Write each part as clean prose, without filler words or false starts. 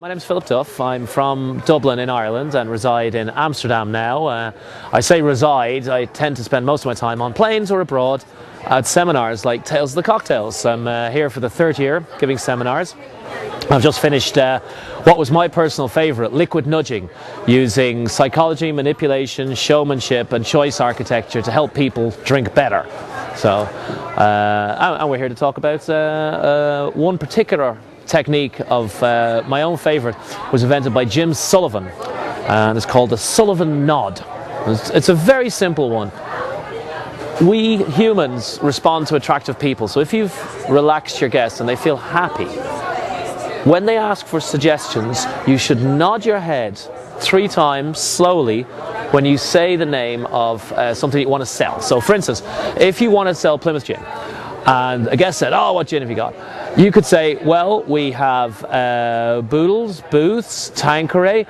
My name's Philip Duff. I'm from Dublin in Ireland and reside in Amsterdam now. I say reside, I tend to spend most of my time on planes or abroad at seminars like Tales of the Cocktails. I'm here for the third year giving seminars. I've just finished what was my personal favourite, liquid nudging, using psychology, manipulation, showmanship and choice architecture to help people drink better. So, and we're here to talk about one particular technique of my own favourite. Was invented by Jim Sullivan, and it's called the Sullivan Nod. It's a very simple one. We humans respond to attractive people, so if you've relaxed your guests and they feel happy, when they ask for suggestions, you should nod your head 3 times slowly when you say the name of something you want to sell. So for instance, if you want to sell Plymouth gin and a guest said, "Oh, what gin have you got?" You could say, "Well, we have Boodles, Booths, Tanqueray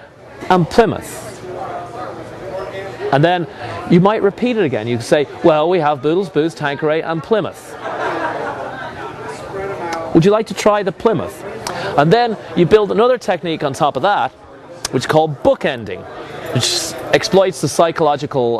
and Plymouth." And then you might repeat it again. You could say, "Well, we have Boodles, Booths, Tanqueray and Plymouth. Would you like to try the Plymouth?" And then you build another technique on top of that, which is called bookending, which exploits the psychological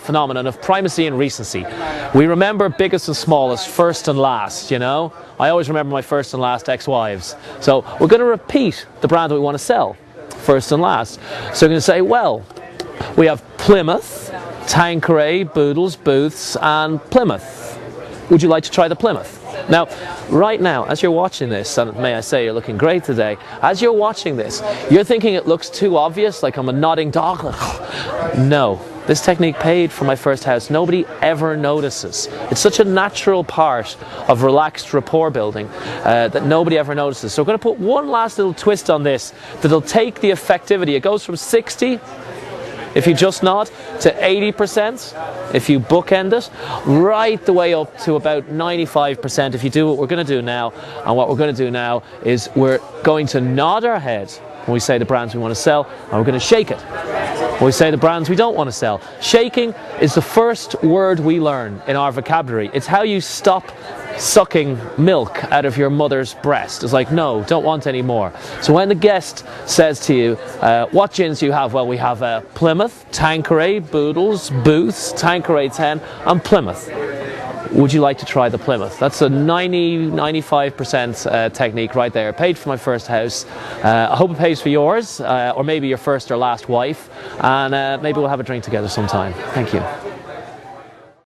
phenomenon of primacy and recency. We remember biggest and smallest, first and last, you know? I always remember my first and last ex-wives. So we're going to repeat the brand that we want to sell, first and last. So we're going to say, well, we have Plymouth, Tanqueray, Boodles, Booths and Plymouth. Would you like to try the Plymouth? Now, right now, as you're watching this, and may I say you're looking great today, as you're watching this, you're thinking it looks too obvious, like I'm a nodding dog. No, this technique paid for my first house. Nobody ever notices. It's such a natural part of relaxed rapport building that nobody ever notices. So we're going to put one last little twist on this that'll take the effectivity. It goes from 60 if you just nod, to 80% if you bookend it, right the way up to about 95% if you do what we're going to do now. And what we're going to do now is we're going to nod our head when we say the brands we want to sell, and we're going to shake it when we say the brands we don't want to sell. Shaking is the first word we learn in our vocabulary. It's how you stop sucking milk out of your mother's breast. It's like, no, don't want any more. So when the guest says to you, what gins do you have? Well, we have Plymouth, Tanqueray, Boodles, Booths, Tanqueray 10 and Plymouth. Would you like to try the Plymouth? That's a 95% technique right there. Paid for my first house. I hope it pays for yours, or maybe your first or last wife, and maybe we'll have a drink together sometime. Thank you.